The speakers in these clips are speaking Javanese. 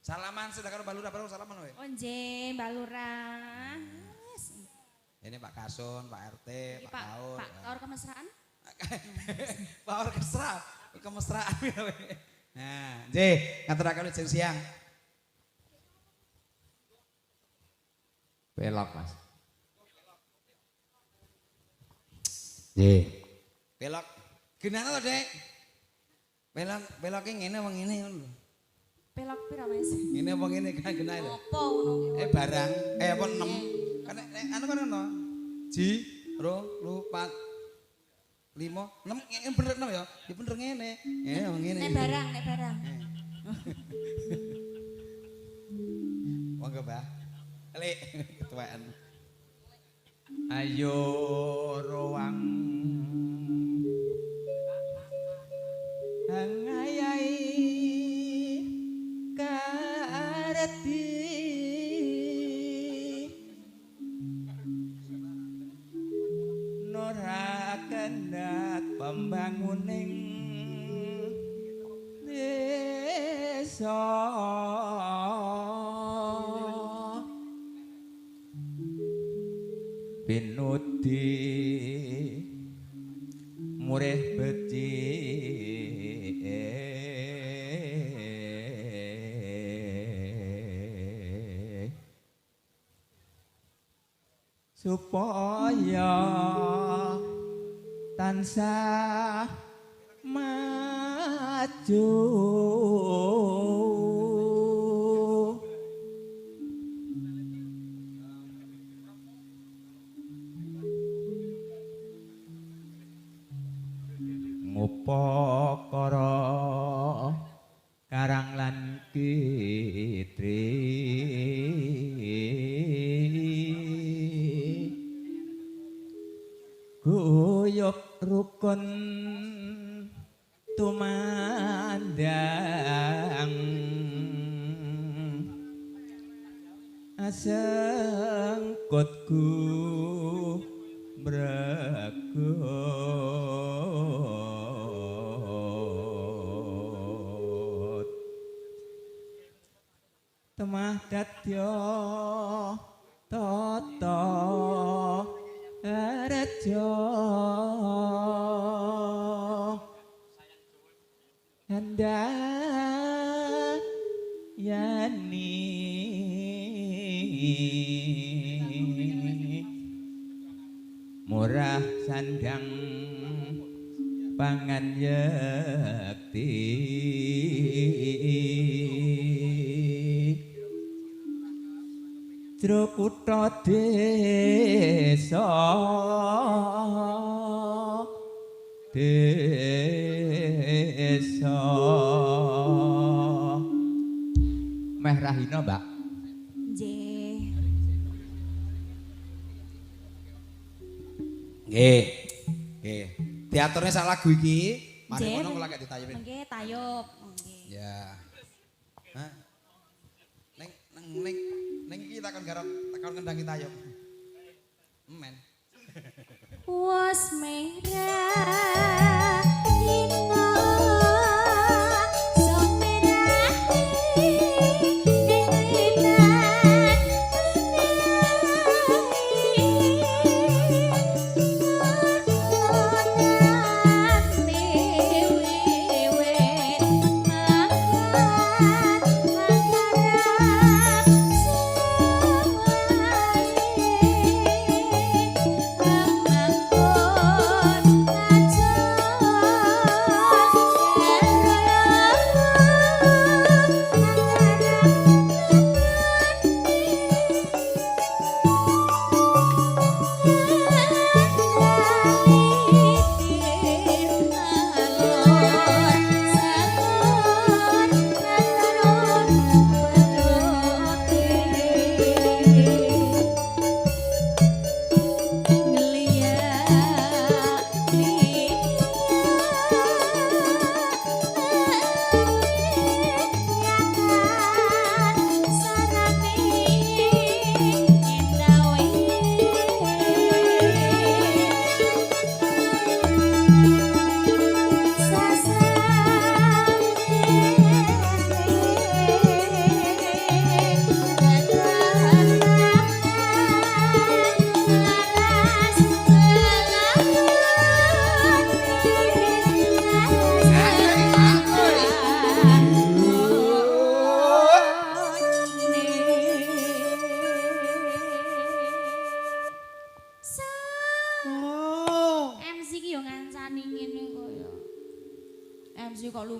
Salaman sudah karo Balura baru salaman we. Oh nggih, Mbak Lurah. Ini Pak Kasun, Pak RT, Pak Kaur. Pak Kaur kemesraan? Pak Orkestra, kemesraan we. Nah, nggih, ngaturaken jeng siang. Pelok Mas. Nggih. Belok. Gimana to, Dek? Beloknya ngene apa ngene ngono lho. Pelok pira Mas? Ngene apa ngene kan genah lho. Apa ngono ki? Barang apa 6. Kan anu kan ngono. Ji, ro, lu, 4, 5, 6 bener 6 ya. Ya bener ngene. Ngene apa ngene. Nek barang. Monggo, Mbah. Lek ketuaan. Ayo roang angayai kareti nora kendak pembanguning desa Pinudi murih beci supaya tansah maju ngupakara karang lan kitri guyub rukun tumandang asengkutku bragut temah dadya tata raja hendak yani murah sandang pangan yakti jero kutha desa meh rahina Mbak Nggih. Nggih. Nggih. Diaturne sak lagu iki, mari Nggih, ngono kula gak ditayupi. Nggih, tayub. Nggih. Ya. Hah? Neng iki takon garap, takon ngendangi tayub. Men. Was merah dina somerahi nengriban menahi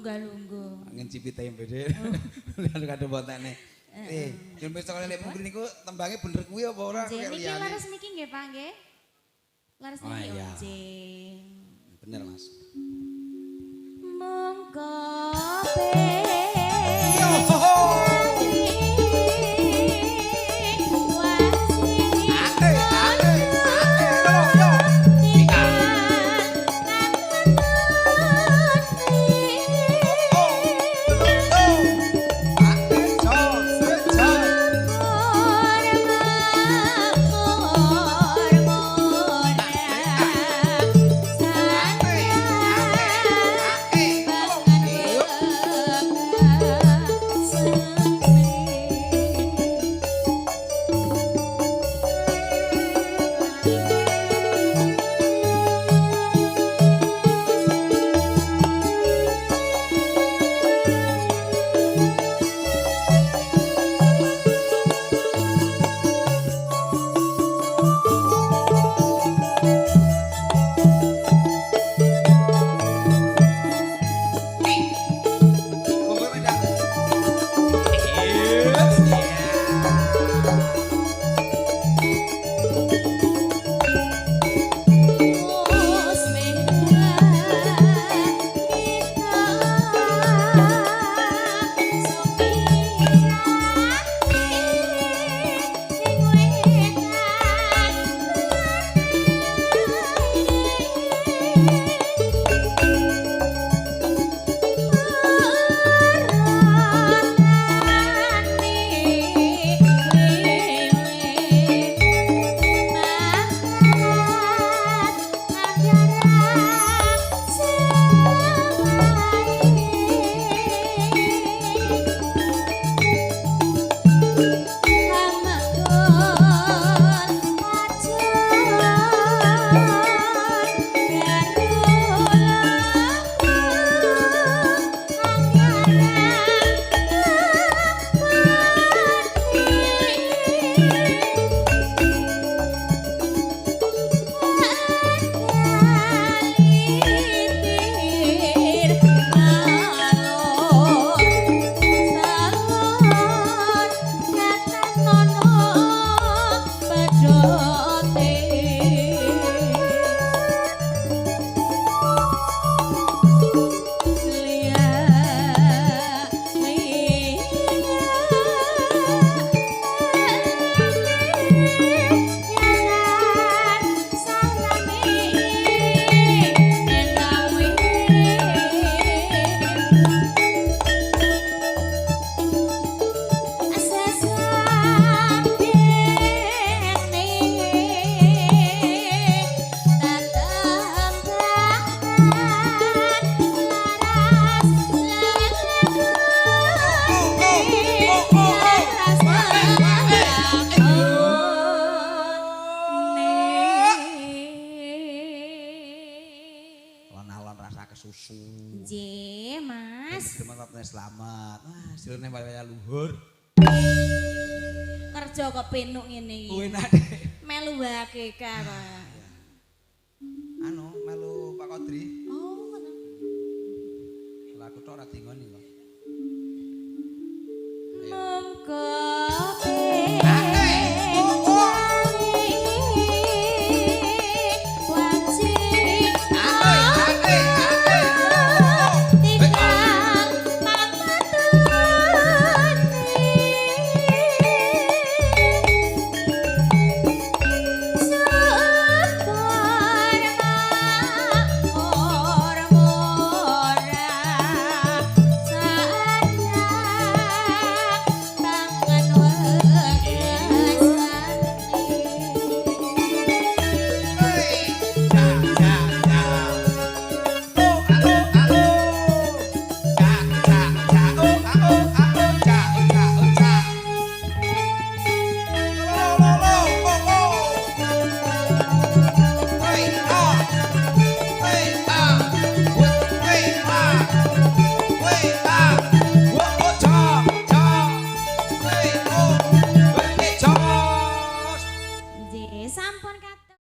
lunggah-lungguh. Angin cipi tempe deh. Lalu kadang botane. Yen wis kok lek mungkin niku tembange bener kuwi apa ora Nggih, kayak niki liyane. laras niki nggih Pak nggih. Laras Oh, niki iya. nggih. Bener Mas. Monggo Kumpul medak. Alon-alon rasa kesusu. Nggih, Mas. Semangatnya selamat. Wah, silene waya luhur. Kerja kok penuk ngene iki. Kuwi nak. Melu wae kok.